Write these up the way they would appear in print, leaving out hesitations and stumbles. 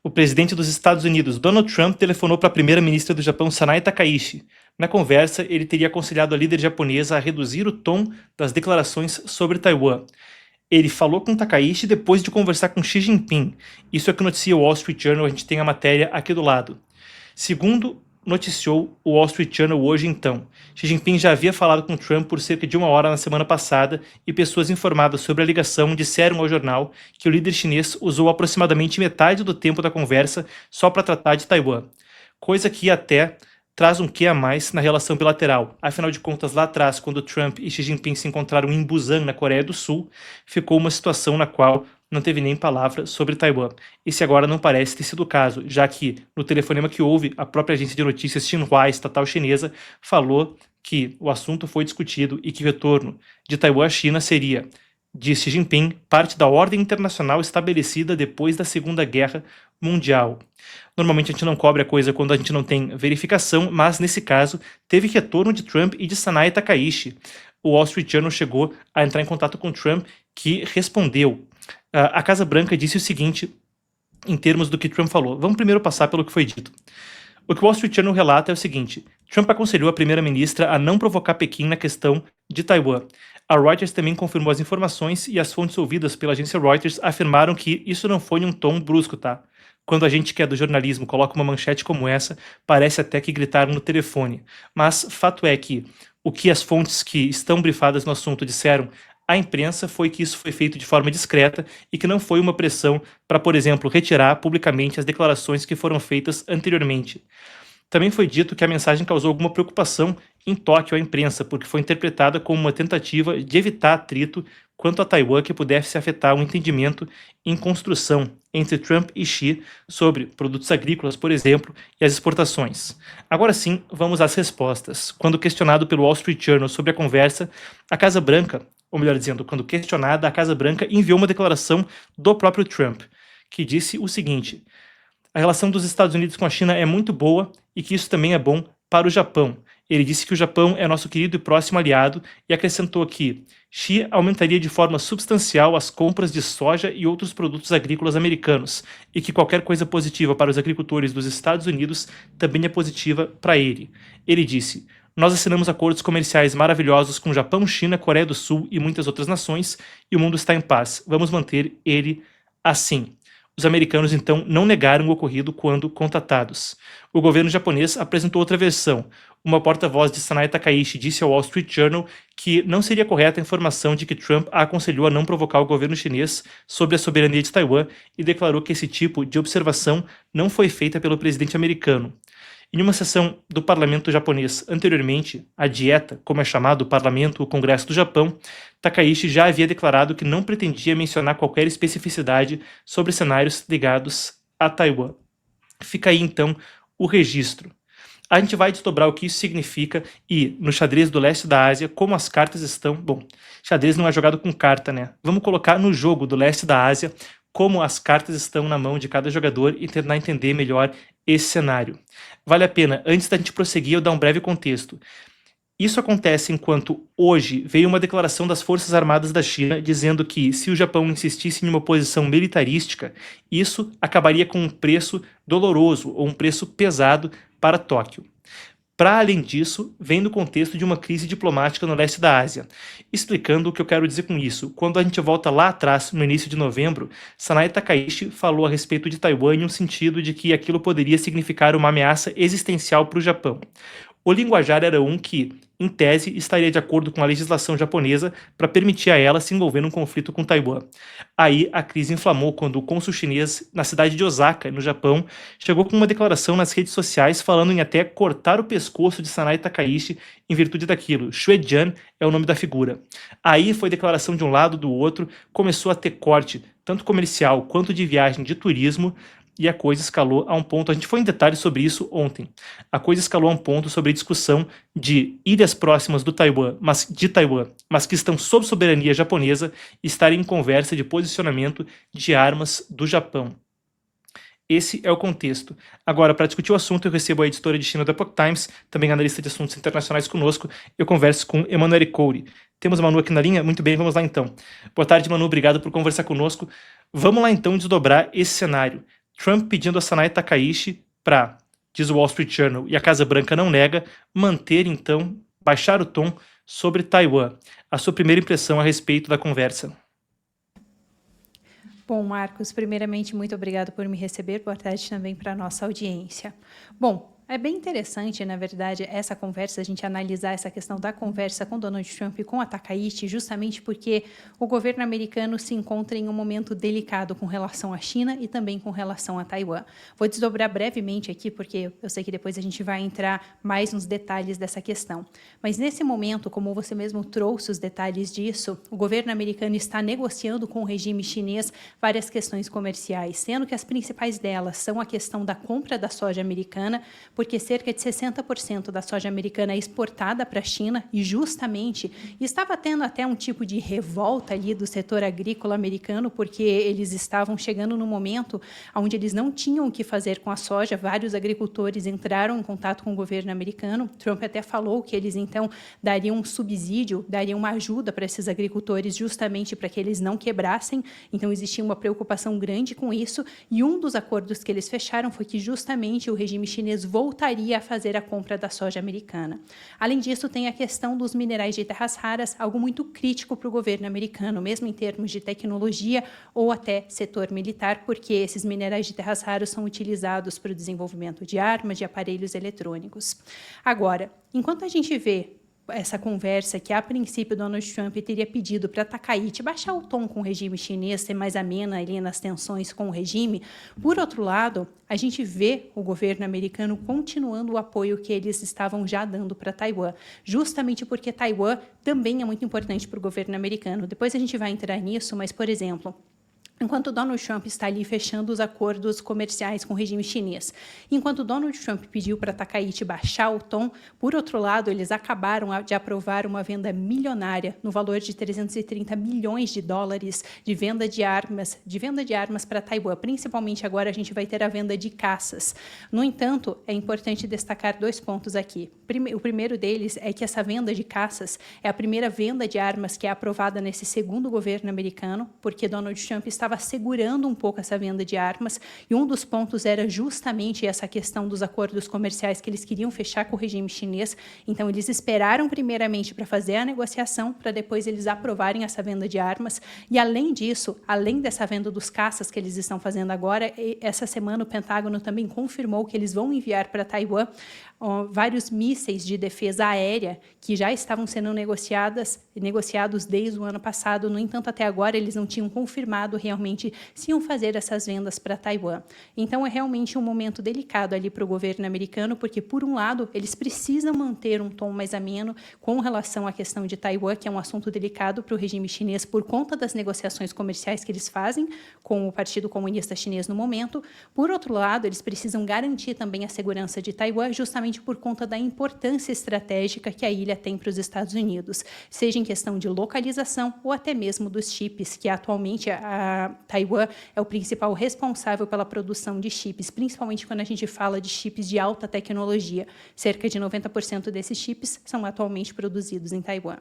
O presidente dos Estados Unidos, Donald Trump, telefonou para a primeira-ministra do Japão, Sanae Takaichi. Na conversa, ele teria aconselhado a líder japonesa a reduzir o tom das declarações sobre Taiwan. Ele falou com Takaichi depois de conversar com Xi Jinping. Isso é o que noticia o Wall Street Journal, a gente tem a matéria aqui do lado. Segundo noticiou o Wall Street Journal hoje então, Xi Jinping já havia falado com Trump por cerca de 1 hora na semana passada e pessoas informadas sobre a ligação disseram ao jornal que o líder chinês usou aproximadamente metade do tempo da conversa só para tratar de Taiwan, coisa que até traz um quê a mais na relação bilateral. Afinal de contas, lá atrás, quando Trump e Xi Jinping se encontraram em Busan, na Coreia do Sul, ficou uma situação na qual não teve nem palavra sobre Taiwan. Esse agora não parece ter sido o caso, já que no telefonema que houve, a própria agência de notícias Xinhua estatal chinesa falou que o assunto foi discutido e que o retorno de Taiwan à China seria, diz Xi Jinping, parte da ordem internacional estabelecida depois da Segunda Guerra Mundial. Normalmente a gente não cobre a coisa quando a gente não tem verificação, mas nesse caso teve retorno de Trump e de Sanae Takaichi. O Wall Street Journal chegou a entrar em contato com Trump, que respondeu. A Casa Branca disse o seguinte, em termos do que Trump falou. Vamos primeiro passar pelo que foi dito. O que o Wall Street Journal relata é o seguinte: Trump aconselhou a primeira-ministra a não provocar Pequim na questão de Taiwan. A Reuters também confirmou as informações e as fontes ouvidas pela agência Reuters afirmaram que isso não foi em um tom brusco, tá? Quando a gente que é do jornalismo coloca uma manchete como essa, parece até que gritaram no telefone. Mas fato é que o que as fontes que estão brifadas no assunto disseram à imprensa foi que isso foi feito de forma discreta e que não foi uma pressão para, por exemplo, retirar publicamente as declarações que foram feitas anteriormente. Também foi dito que a mensagem causou alguma preocupação em Tóquio à imprensa, porque foi interpretada como uma tentativa de evitar atrito quanto a Taiwan que pudesse afetar um entendimento em construção entre Trump e Xi sobre produtos agrícolas, por exemplo, e as exportações. Agora sim, vamos às respostas. Quando questionado pelo Wall Street Journal sobre a conversa, a Casa Branca, ou melhor dizendo, quando questionada, a Casa Branca enviou uma declaração do próprio Trump, que disse o seguinte: a relação dos Estados Unidos com a China é muito boa e que isso também é bom para o Japão. Ele disse que o Japão é nosso querido e próximo aliado e acrescentou que Xi aumentaria de forma substancial as compras de soja e outros produtos agrícolas americanos e que qualquer coisa positiva para os agricultores dos Estados Unidos também é positiva para ele. Ele disse: nós assinamos acordos comerciais maravilhosos com Japão, China, Coreia do Sul e muitas outras nações e o mundo está em paz. Vamos manter ele assim. Os americanos, então, não negaram o ocorrido quando contatados. O governo japonês apresentou outra versão. Uma porta-voz de Sanae Takaichi disse ao Wall Street Journal que não seria correta a informação de que Trump a aconselhou a não provocar o governo chinês sobre a soberania de Taiwan e declarou que esse tipo de observação não foi feita pelo presidente americano. Em uma sessão do parlamento japonês anteriormente, a Dieta, como é chamado o parlamento, o Congresso do Japão, Takaichi já havia declarado que não pretendia mencionar qualquer especificidade sobre cenários ligados a Taiwan. Fica aí então o registro. A gente vai desdobrar o que isso significa e, no xadrez do leste da Ásia, como as cartas estão... Bom, xadrez não é jogado com carta, né? Vamos colocar no jogo do leste da Ásia como as cartas estão na mão de cada jogador e tentar entender melhor esse cenário. Vale a pena, antes da gente prosseguir, eu dar um breve contexto. Isso acontece enquanto hoje veio uma declaração das Forças Armadas da China dizendo que se o Japão insistisse em uma posição militarística, isso acabaria com um preço doloroso ou um preço pesado para Tóquio. Para além disso, vem no contexto de uma crise diplomática no leste da Ásia. Explicando o que eu quero dizer com isso, quando a gente volta lá atrás, no início de novembro, Sanae Takaichi falou a respeito de Taiwan em um sentido de que aquilo poderia significar uma ameaça existencial para o Japão. O linguajar era um que, em tese, estaria de acordo com a legislação japonesa para permitir a ela se envolver num conflito com Taiwan. Aí a crise inflamou quando o cônsul chinês na cidade de Osaka, no Japão, chegou com uma declaração nas redes sociais falando em até cortar o pescoço de Sanae Takaichi em virtude daquilo. Xue Jian é o nome da figura. Aí foi declaração de um lado do outro, começou a ter corte, tanto comercial quanto de viagem de turismo, e a coisa escalou a um ponto, a gente foi em detalhes sobre isso ontem, a coisa escalou a um ponto sobre a discussão de ilhas próximas de Taiwan, mas que estão sob soberania japonesa, estarem em conversa de posicionamento de armas do Japão. Esse é o contexto. Agora, para discutir o assunto, eu recebo a editora de China do Epoch Times, também analista de assuntos internacionais conosco, eu converso com Emanuele Couri. Temos a Manu aqui na linha? Muito bem, vamos lá então. Boa tarde, Manu, obrigado por conversar conosco. Vamos lá então desdobrar esse cenário. Trump pedindo a Sanai Takaishi para, diz o Wall Street Journal, e a Casa Branca não nega, manter então, baixar o tom sobre Taiwan. A sua primeira impressão a respeito da conversa? Bom, Marcos, primeiramente, muito obrigado por me receber. Boa tarde também para a nossa audiência. Bom, é bem interessante, na verdade, essa conversa, a gente analisar essa questão da conversa com Donald Trump e com a Takaishi, justamente porque o governo americano se encontra em um momento delicado com relação à China e também com relação a Taiwan. Vou desdobrar brevemente aqui, porque eu sei que depois a gente vai entrar mais nos detalhes dessa questão. Mas nesse momento, como você mesmo trouxe os detalhes disso, o governo americano está negociando com o regime chinês várias questões comerciais, sendo que as principais delas são a questão da compra da soja americana, porque cerca de 60% da soja americana é exportada para a China e justamente estava tendo até um tipo de revolta ali do setor agrícola americano, porque eles estavam chegando no momento onde eles não tinham o que fazer com a soja. Vários agricultores entraram em contato com o governo americano. Trump até falou que eles então dariam um subsídio, dariam uma ajuda para esses agricultores justamente para que eles não quebrassem. Então existia uma preocupação grande com isso e um dos acordos que eles fecharam foi que justamente o regime chinês voltaria a fazer a compra da soja americana. Além disso, tem a questão dos minerais de terras raras, algo muito crítico para o governo americano, mesmo em termos de tecnologia ou até setor militar, porque esses minerais de terras raras são utilizados para o desenvolvimento de armas, de aparelhos eletrônicos. Agora, enquanto a gente vê essa conversa que, a princípio, Donald Trump teria pedido para Takaichi baixar o tom com o regime chinês, ser mais amena ali nas tensões com o regime. Por outro lado, a gente vê o governo americano continuando o apoio que eles estavam já dando para Taiwan, justamente porque Taiwan também é muito importante para o governo americano. Depois a gente vai entrar nisso, mas, por exemplo, enquanto Donald Trump está ali fechando os acordos comerciais com o regime chinês, enquanto Donald Trump pediu para Takaichi baixar o tom, por outro lado, eles acabaram de aprovar uma venda milionária no valor de 330 milhões de dólares de venda de armas para Taiwan. Principalmente agora a gente vai ter a venda de caças. No entanto, é importante destacar dois pontos aqui. O primeiro deles é que essa venda de caças é a primeira venda de armas que é aprovada nesse segundo governo americano, porque Donald Trump estava segurando um pouco essa venda de armas, e um dos pontos era justamente essa questão dos acordos comerciais que eles queriam fechar com o regime chinês. Então, eles esperaram primeiramente para fazer a negociação, para depois eles aprovarem essa venda de armas. E, além disso, além dessa venda dos caças que eles estão fazendo agora, essa semana o Pentágono também confirmou que eles vão enviar para Taiwan vários mísseis de defesa aérea que já estavam sendo negociados desde o ano passado. No entanto, até agora eles não tinham confirmado realmente se iam fazer essas vendas para Taiwan. Então, é realmente um momento delicado ali para o governo americano, porque, por um lado, eles precisam manter um tom mais ameno com relação à questão de Taiwan, que é um assunto delicado para o regime chinês por conta das negociações comerciais que eles fazem com o Partido Comunista Chinês no momento. Por outro lado, eles precisam garantir também a segurança de Taiwan, justamente por conta da importância estratégica que a ilha tem para os Estados Unidos, seja em questão de localização ou até mesmo dos chips, que atualmente a Taiwan é o principal responsável pela produção de chips, principalmente quando a gente fala de chips de alta tecnologia. Cerca de 90% desses chips são atualmente produzidos em Taiwan.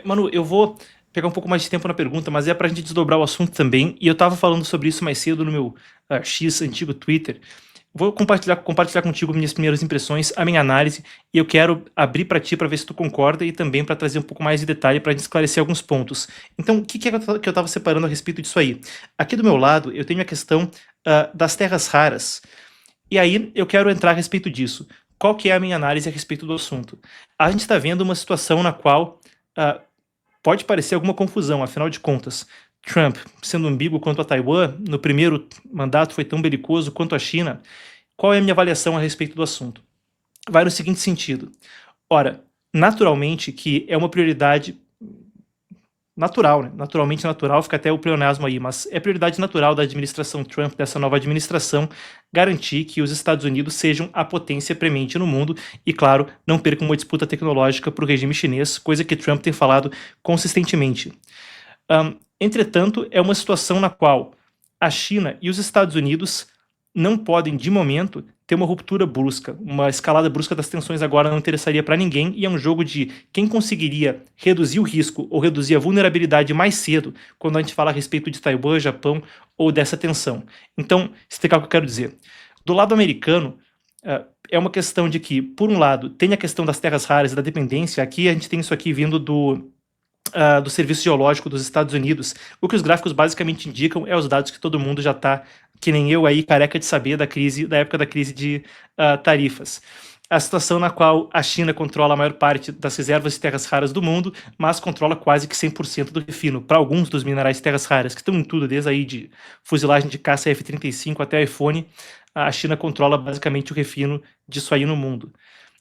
Manu, eu vou pegar um pouco mais de tempo na pergunta, mas é para a gente desdobrar o assunto também, e eu estava falando sobre isso mais cedo no meu X antigo Twitter. Vou compartilhar contigo minhas primeiras impressões, a minha análise, e eu quero abrir para ti para ver se tu concorda e também para trazer um pouco mais de detalhe para esclarecer alguns pontos. Então, o que é que eu estava separando a respeito disso aí? Aqui do meu lado, eu tenho a questão das terras raras, e aí eu quero entrar a respeito disso. Qual que é a minha análise a respeito do assunto? A gente está vendo uma situação na qual pode parecer alguma confusão, afinal de contas, Trump, sendo ambíguo quanto a Taiwan, no primeiro mandato foi tão belicoso quanto a China. Qual é a minha avaliação a respeito do assunto? Vai no seguinte sentido. Ora, naturalmente que é uma prioridade natural, né? Naturalmente natural, fica até o pleonasmo aí, mas é prioridade natural da administração Trump, dessa nova administração, garantir que os Estados Unidos sejam a potência premente no mundo e, claro, não percam uma disputa tecnológica para o regime chinês, coisa que Trump tem falado consistentemente. Entretanto, é uma situação na qual a China e os Estados Unidos não podem, de momento, ter uma ruptura brusca, uma escalada brusca das tensões agora não interessaria para ninguém, e é um jogo de quem conseguiria reduzir o risco ou reduzir a vulnerabilidade mais cedo quando a gente fala a respeito de Taiwan, Japão ou dessa tensão. Então, explicar o que eu quero dizer. Do lado americano, é uma questão de que, por um lado, tem a questão das terras raras e da dependência. Aqui a gente tem isso aqui vindo do Serviço Geológico dos Estados Unidos. O que os gráficos basicamente indicam é os dados que todo mundo já está, que nem eu aí, careca de saber da época da crise de tarifas. A situação na qual a China controla a maior parte das reservas de terras raras do mundo, mas controla quase que 100% do refino para alguns dos minerais de terras raras, que estão em tudo, desde aí de fuzilagem de caça F-35 até iPhone. A China controla basicamente o refino disso aí no mundo.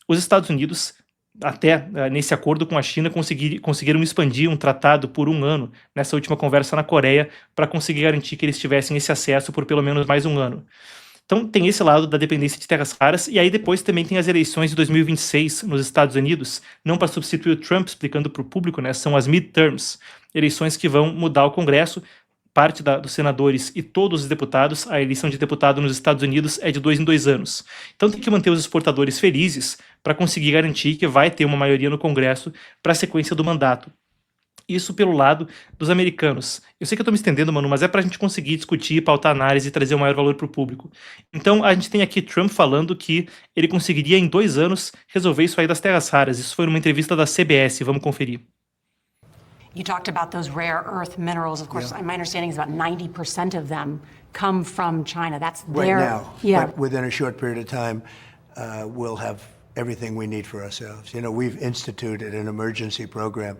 Os Estados Unidos, até nesse acordo com a China, conseguiram expandir um tratado por 1 ano, nessa última conversa na Coreia, para conseguir garantir que eles tivessem esse acesso por pelo menos mais 1 ano. Então tem esse lado da dependência de terras raras, e aí depois também tem as eleições de 2026 nos Estados Unidos, não para substituir o Trump, explicando para o público, né, são as midterms, eleições que vão mudar o Congresso, parte dos senadores e todos os deputados. A eleição de deputado nos Estados Unidos é de 2 em 2 anos. Então tem que manter os exportadores felizes para conseguir garantir que vai ter uma maioria no Congresso para a sequência do mandato. Isso pelo lado dos americanos. Eu sei que eu estou me estendendo, Manu, mas é para a gente conseguir discutir, pautar análise e trazer o maior valor para o público. Então a gente tem aqui Trump falando que ele conseguiria em 2 anos resolver isso aí das terras raras. Isso foi numa entrevista da CBS, vamos conferir. You talked about those rare earth minerals. Of course, my understanding is about 90% of them come from China. That's right their... now. Yeah. But within a short period of time, we'll have everything we need for ourselves. You know, we've instituted an emergency program,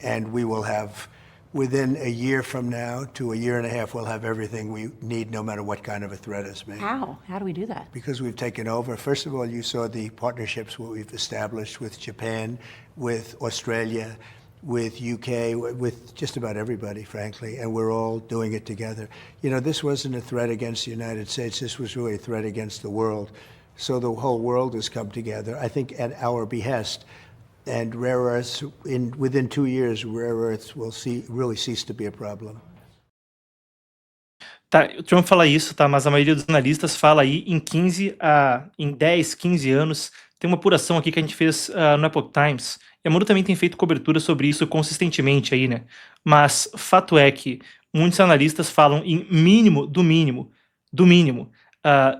and we will have, within a year from now to a year and a half, we'll have everything we need, no matter what kind of a threat is made. How? How do we do that? Because we've taken over. First of all, you saw the partnerships we've established with Japan, with Australia, with UK, with just about everybody, frankly, and we're all doing it together. You know, this wasn't a threat against the United States. This was really a threat against the world. So the whole world has come together, I think, at our behest. And rare earths, within 2 years, rare earths will really cease to be a problem. Tá, o Trump fala isso, tá, mas a maioria dos analistas fala aí em 10, 15 anos. Tem uma apuração aqui que a gente fez no Epoch Times. E a Manu também tem feito cobertura sobre isso consistentemente aí, né? Mas fato é que muitos analistas falam em mínimo, do mínimo,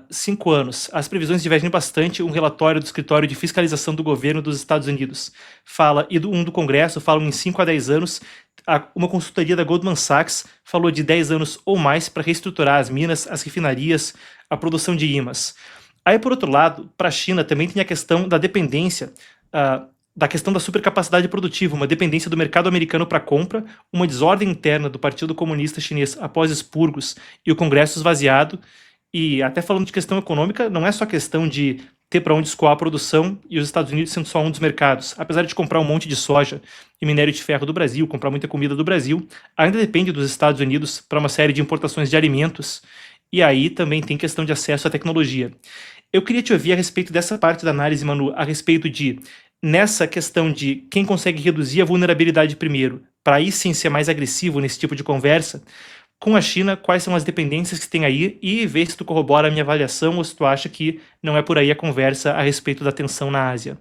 5 anos. As previsões divergem bastante. Um relatório do Escritório de Fiscalização do Governo dos Estados Unidos fala, e um do Congresso falam em 5 a 10 anos. Uma consultoria da Goldman Sachs falou de 10 anos ou mais para reestruturar as minas, as refinarias, a produção de ímãs. Aí, por outro lado, para a China também tem a questão da dependência, da questão da supercapacidade produtiva, uma dependência do mercado americano para compra, uma desordem interna do Partido Comunista Chinês após expurgos e o Congresso esvaziado. E até falando de questão econômica, não é só questão de ter para onde escoar a produção e os Estados Unidos sendo só um dos mercados. Apesar de comprar um monte de soja e minério de ferro do Brasil, comprar muita comida do Brasil, ainda depende dos Estados Unidos para uma série de importações de alimentos. E aí também tem questão de acesso à tecnologia. Eu queria te ouvir a respeito dessa parte da análise, Manu, a respeito de, nessa questão de quem consegue reduzir a vulnerabilidade primeiro, para aí sim ser mais agressivo nesse tipo de conversa, com a China, quais são as dependências que tem aí, e ver se tu corrobora a minha avaliação ou se tu acha que não é por aí a conversa a respeito da tensão na Ásia.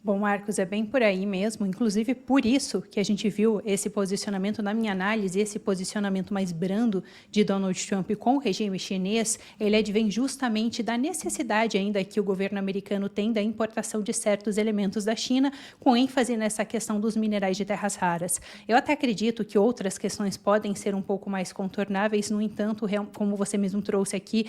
Bom, Marcos, é bem por aí mesmo, inclusive por isso que a gente viu esse posicionamento, na minha análise, esse posicionamento mais brando de Donald Trump com o regime chinês, ele advém justamente da necessidade ainda que o governo americano tem da importação de certos elementos da China, com ênfase nessa questão dos minerais de terras raras. Eu até acredito que outras questões podem ser um pouco mais contornáveis, no entanto, como você mesmo trouxe aqui,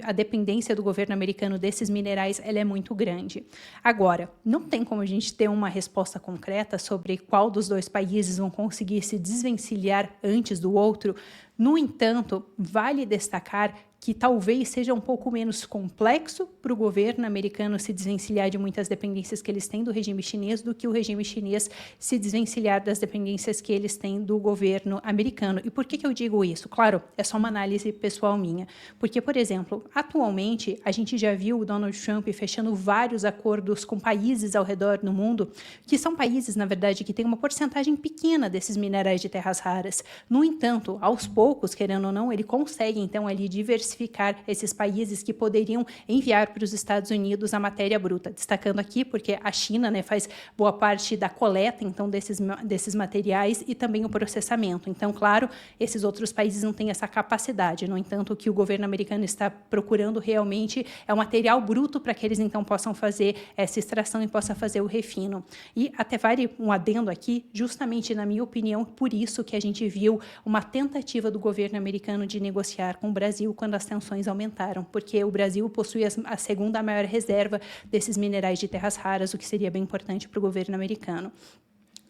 a dependência do governo americano desses minerais ela é muito grande. Agora, não tem como a gente ter uma resposta concreta sobre qual dos dois países vão conseguir se desvencilhar antes do outro. No entanto, vale destacar que talvez seja um pouco menos complexo para o governo americano se desvencilhar de muitas dependências que eles têm do regime chinês do que o regime chinês se desvencilhar das dependências que eles têm do governo americano. E por que eu digo isso? Claro, é só uma análise pessoal minha. Porque, por exemplo, atualmente a gente já viu o Donald Trump fechando vários acordos com países ao redor do mundo, que são países, na verdade, que têm uma porcentagem pequena desses minerais de terras raras. No entanto, aos poucos, querendo ou não, ele consegue, então, ali diversificar diversificar esses países que poderiam enviar para os Estados Unidos a matéria bruta. Destacando aqui porque a China, né, faz boa parte da coleta, então, desses materiais e também o processamento. Então, claro, esses outros países não têm essa capacidade. No entanto, o que o governo americano está procurando realmente é o material bruto para que eles, então, possam fazer essa extração e possam fazer o refino. E até vale um adendo aqui, justamente, na minha opinião, por isso que a gente viu uma tentativa do governo americano de negociar com o Brasil quando as tensões aumentaram, porque o Brasil possui a segunda maior reserva desses minerais de terras raras, o que seria bem importante para o governo americano.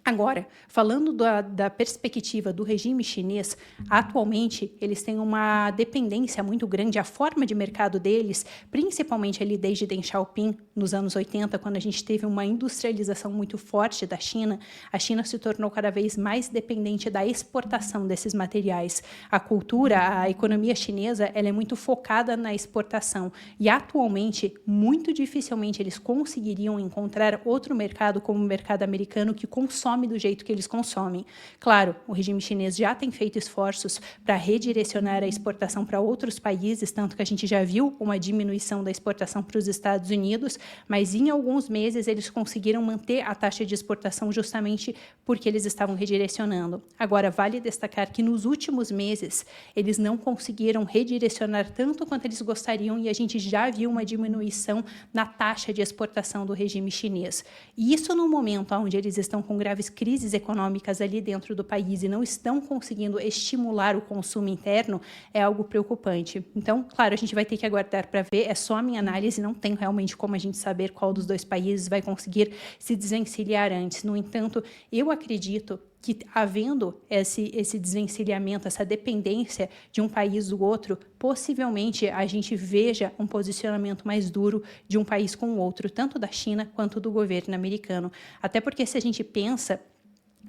Agora, falando da perspectiva do regime chinês, atualmente eles têm uma dependência muito grande, a forma de mercado deles, principalmente ali desde Deng Xiaoping, nos anos 80, quando a gente teve uma industrialização muito forte da China, a China se tornou cada vez mais dependente da exportação desses materiais. A cultura, a economia chinesa, ela é muito focada na exportação e atualmente, muito dificilmente eles conseguiriam encontrar outro mercado como o mercado americano que consome do jeito que eles consomem. Claro, o regime chinês já tem feito esforços para redirecionar a exportação para outros países, tanto que a gente já viu uma diminuição da exportação para os Estados Unidos, mas em alguns meses eles conseguiram manter a taxa de exportação justamente porque eles estavam redirecionando. Agora, vale destacar que nos últimos meses eles não conseguiram redirecionar tanto quanto eles gostariam e a gente já viu uma diminuição na taxa de exportação do regime chinês. E isso no momento onde eles estão com graves crises econômicas ali dentro do país e não estão conseguindo estimular o consumo interno, é algo preocupante. Então, claro, a gente vai ter que aguardar para ver, é só a minha análise, não tem realmente como a gente saber qual dos dois países vai conseguir se desvencilhar antes. No entanto, eu acredito que, havendo esse desvencilhamento, essa dependência de um país do outro, possivelmente a gente veja um posicionamento mais duro de um país com o outro, tanto da China quanto do governo americano. Até porque, se a gente pensa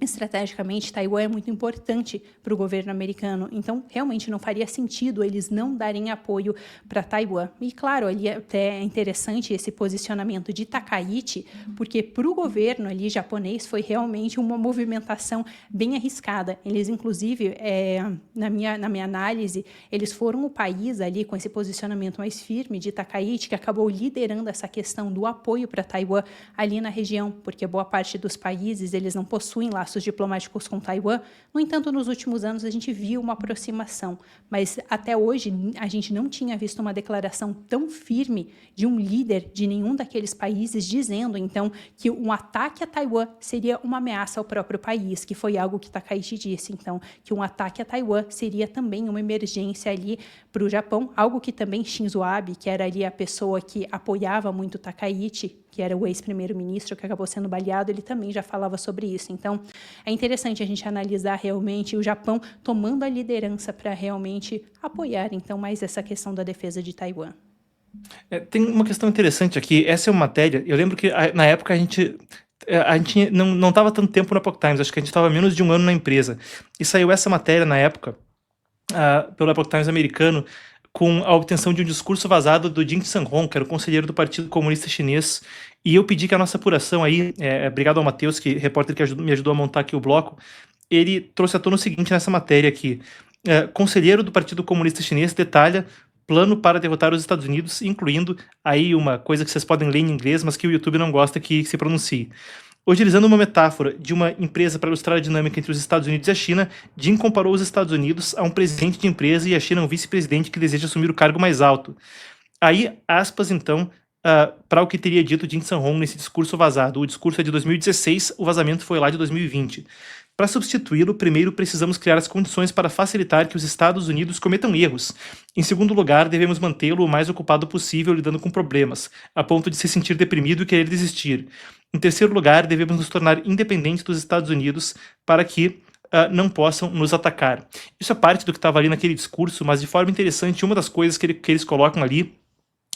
estrategicamente, Taiwan é muito importante para o governo americano, então realmente não faria sentido eles não darem apoio para Taiwan. E claro, ali até é interessante esse posicionamento de Takaichi, porque para o governo ali japonês foi realmente uma movimentação bem arriscada. Eles, inclusive, na minha análise, eles foram o país ali com esse posicionamento mais firme de Takaichi, que acabou liderando essa questão do apoio para Taiwan ali na região, porque boa parte dos países eles não possuem laços diplomáticos com Taiwan. No entanto, nos últimos anos a gente viu uma aproximação, mas até hoje a gente não tinha visto uma declaração tão firme de um líder de nenhum daqueles países dizendo, então, que um ataque a Taiwan seria uma ameaça ao próprio país, que foi algo que Takaichi disse, então, que um ataque a Taiwan seria também uma emergência ali para o Japão, algo que também Shinzo Abe, que era ali a pessoa que apoiava muito Takaichi, que era o ex-primeiro-ministro que acabou sendo baleado, ele também já falava sobre isso. Então, é interessante a gente analisar realmente o Japão tomando a liderança para realmente apoiar, então, mais essa questão da defesa de Taiwan. Tem uma questão interessante aqui, essa é uma matéria, eu lembro que na época a gente não estava tanto tempo na Epoch Times, acho que a gente estava menos de um ano na empresa, e saiu essa matéria na época, pelo Epoch Times americano, com a obtenção de um discurso vazado do Jing Sanhong, que era o conselheiro do Partido Comunista Chinês, e eu pedi que a nossa apuração aí, obrigado ao Matheus, repórter que me ajudou a montar aqui o bloco, ele trouxe à tona o seguinte nessa matéria aqui, conselheiro do Partido Comunista Chinês detalha plano para derrotar os Estados Unidos, incluindo aí uma coisa que vocês podem ler em inglês, mas que o YouTube não gosta que se pronuncie. Utilizando uma metáfora de uma empresa para ilustrar a dinâmica entre os Estados Unidos e a China, Jim comparou os Estados Unidos a um presidente de empresa e a China a um vice-presidente que deseja assumir o cargo mais alto. Aí, aspas, então, para o que teria dito Jim Sanhong nesse discurso vazado. O discurso é de 2016, o vazamento foi lá de 2020. Para substituí-lo, primeiro precisamos criar as condições para facilitar que os Estados Unidos cometam erros. Em segundo lugar, devemos mantê-lo o mais ocupado possível lidando com problemas, a ponto de se sentir deprimido e querer desistir. Em terceiro lugar, devemos nos tornar independentes dos Estados Unidos para que não possam nos atacar. Isso é parte do que estava ali naquele discurso, mas de forma interessante, uma das coisas que eles colocam ali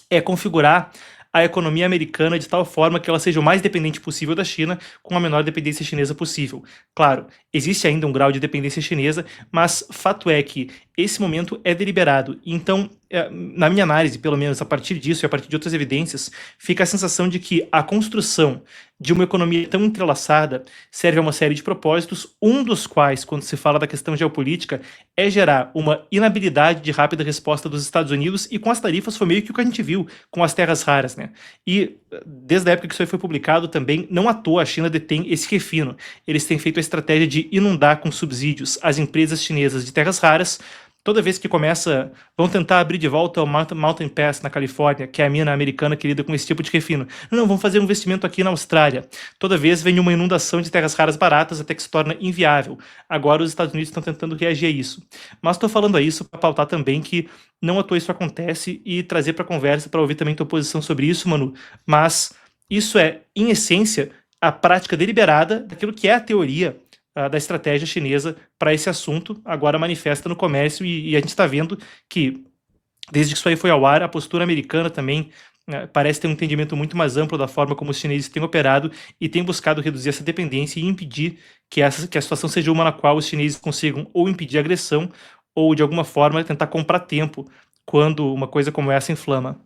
é configurar a economia americana de tal forma que ela seja o mais dependente possível da China, com a menor dependência chinesa possível. Claro, existe ainda um grau de dependência chinesa, mas fato é que esse momento é deliberado. Então, na minha análise, pelo menos a partir disso e a partir de outras evidências, fica a sensação de que a construção de uma economia tão entrelaçada serve a uma série de propósitos, um dos quais, quando se fala da questão geopolítica, é gerar uma inabilidade de rápida resposta dos Estados Unidos, e com as tarifas foi meio que o que a gente viu com as terras raras, né? E desde a época que isso aí foi publicado também, não à toa a China detém esse refino. Eles têm feito a estratégia de inundar com subsídios as empresas chinesas de terras raras. Toda vez que vão tentar abrir de volta o Mountain Pass na Califórnia, que é a mina americana que lida com esse tipo de refino. Não, vamos fazer um investimento aqui na Austrália. Toda vez vem uma inundação de terras raras baratas até que se torna inviável. Agora os Estados Unidos estão tentando reagir a isso. Mas estou falando isso para pautar também que não à toa isso acontece e trazer para a conversa para ouvir também tua posição sobre isso, Manu. Mas isso é, em essência, a prática deliberada daquilo que é a teoria da estratégia chinesa para esse assunto, agora manifesta no comércio, e a gente está vendo que, desde que isso aí foi ao ar, a postura americana também parece ter um entendimento muito mais amplo da forma como os chineses têm operado e têm buscado reduzir essa dependência e impedir que a situação seja uma na qual os chineses consigam ou impedir a agressão ou, de alguma forma, tentar comprar tempo quando uma coisa como essa inflama.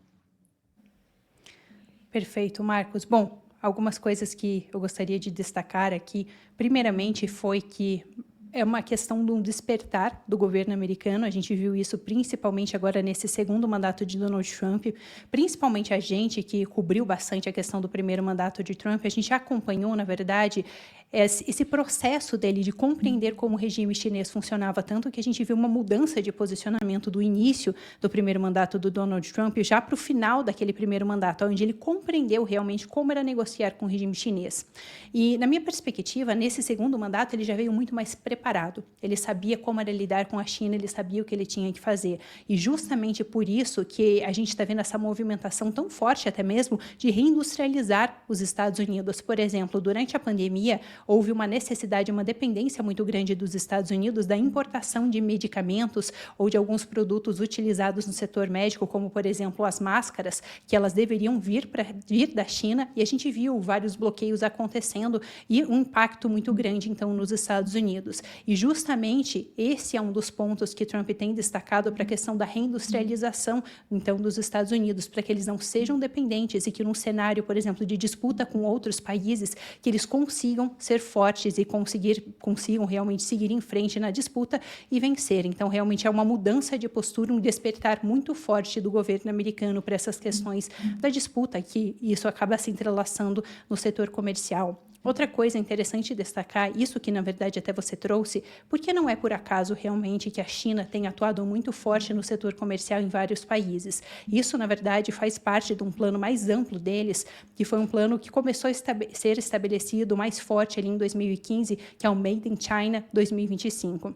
Perfeito, Marcos. Bom, algumas coisas que eu gostaria de destacar aqui, primeiramente, foi que é uma questão de um despertar do governo americano. A gente viu isso principalmente agora nesse segundo mandato de Donald Trump, principalmente a gente que cobriu bastante a questão do primeiro mandato de Trump, a gente acompanhou, na verdade, esse processo dele de compreender como o regime chinês funcionava, tanto que a gente viu uma mudança de posicionamento do início do primeiro mandato do Donald Trump já para o final daquele primeiro mandato, onde ele compreendeu realmente como era negociar com o regime chinês. E, na minha perspectiva, nesse segundo mandato, ele já veio muito mais preparado. Ele sabia como era lidar com a China, ele sabia o que ele tinha que fazer. E justamente por isso que a gente está vendo essa movimentação tão forte, até mesmo, de reindustrializar os Estados Unidos. Por exemplo, durante a pandemia, houve uma necessidade, uma dependência muito grande dos Estados Unidos da importação de medicamentos ou de alguns produtos utilizados no setor médico, como, por exemplo, as máscaras, que elas deveriam vir da China, e a gente viu vários bloqueios acontecendo e um impacto muito grande, então, nos Estados Unidos. E justamente esse é um dos pontos que Trump tem destacado para a questão da reindustrialização, então, dos Estados Unidos, para que eles não sejam dependentes e que num cenário, por exemplo, de disputa com outros países, que eles consigam ser fortes e consigam realmente seguir em frente na disputa e vencer. Então, realmente é uma mudança de postura, um despertar muito forte do governo americano para essas questões da disputa, que isso acaba se entrelaçando no setor comercial. Outra coisa interessante destacar, isso que na verdade até você trouxe, porque não é por acaso realmente que a China tem atuado muito forte no setor comercial em vários países. Isso, na verdade, faz parte de um plano mais amplo deles, que foi um plano que começou a ser estabelecido mais forte ali em 2015, que é o Made in China 2025.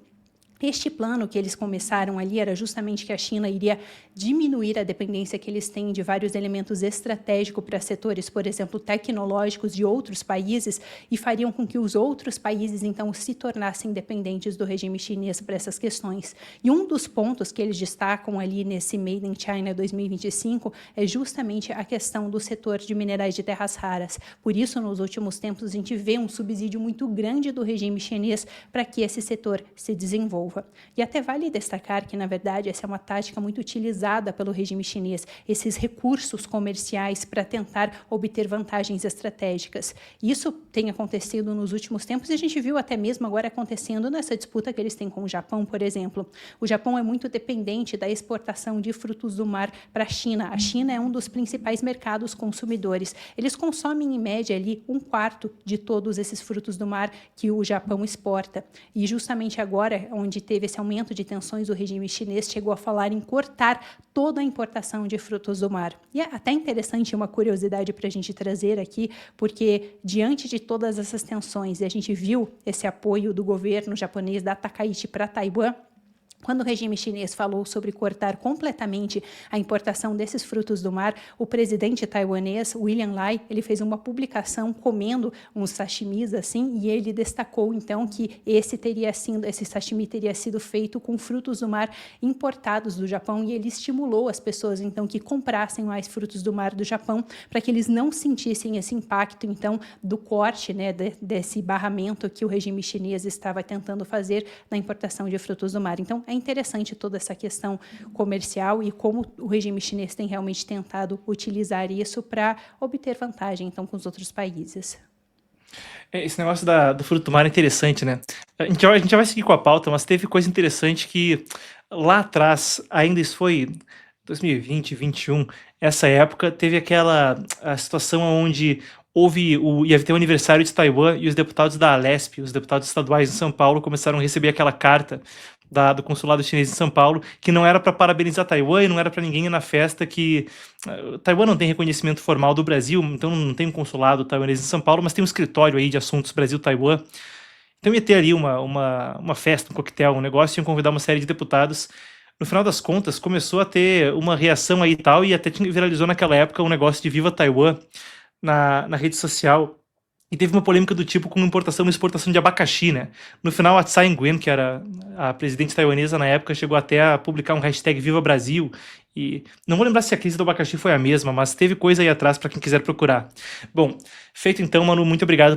Este plano que eles começaram ali era justamente que a China iria diminuir a dependência que eles têm de vários elementos estratégicos para setores, por exemplo, tecnológicos de outros países, e fariam com que os outros países, então, se tornassem dependentes do regime chinês para essas questões. E um dos pontos que eles destacam ali nesse Made in China 2025 é justamente a questão do setor de minerais de terras raras. Por isso, nos últimos tempos, a gente vê um subsídio muito grande do regime chinês para que esse setor se desenvolva. E até vale destacar que, na verdade, essa é uma tática muito utilizada pelo regime chinês, esses recursos comerciais para tentar obter vantagens estratégicas. Isso tem acontecido nos últimos tempos e a gente viu até mesmo agora acontecendo nessa disputa que eles têm com o Japão, por exemplo. O Japão é muito dependente da exportação de frutos do mar para a China. A China é um dos principais mercados consumidores. Eles consomem, em média, ali 1/4 de todos esses frutos do mar que o Japão exporta. E justamente agora, onde teve esse aumento de tensões, o regime chinês chegou a falar em cortar toda a importação de frutos do mar. E é até interessante, uma curiosidade para a gente trazer aqui, porque diante de todas essas tensões, e a gente viu esse apoio do governo japonês da Takaichi para Taiwan, quando o regime chinês falou sobre cortar completamente a importação desses frutos do mar, o presidente taiwanês, William Lai, ele fez uma publicação comendo uns sashimis assim, e ele destacou então que esse sashimi teria sido feito com frutos do mar importados do Japão, e ele estimulou as pessoas então que comprassem mais frutos do mar do Japão para que eles não sentissem esse impacto então do corte, né, desse barramento que o regime chinês estava tentando fazer na importação de frutos do mar. Então, é interessante toda essa questão comercial e como o regime chinês tem realmente tentado utilizar isso para obter vantagem, então, com os outros países. Esse negócio do fruto do mar é interessante, né? A gente já vai seguir com a pauta, mas teve coisa interessante que lá atrás, ainda isso foi 2020, 21, essa época, teve a situação onde ia ter o aniversário de Taiwan e os deputados da Alesp, os deputados estaduais em São Paulo, começaram a receber aquela carta do consulado chinês em São Paulo, que não era para parabenizar Taiwan e não era para ninguém ir na festa, que Taiwan não tem reconhecimento formal do Brasil, então não tem um consulado taiwanês em São Paulo, mas tem um escritório aí de assuntos Brasil-Taiwan. Então ia ter ali uma festa, um coquetel, um negócio, iam convidar uma série de deputados. No final das contas, começou a ter uma reação aí e tal, e até viralizou naquela época um negócio de Viva Taiwan na rede social. E teve uma polêmica do tipo com importação e exportação de abacaxi, né? No final, a Tsai Ing-wen, que era a presidente taiwanesa na época, chegou até a publicar um hashtag Viva Brasil. E não vou lembrar se a crise do abacaxi foi a mesma, mas teve coisa aí atrás para quem quiser procurar. Bom, feito então, Manu, muito obrigado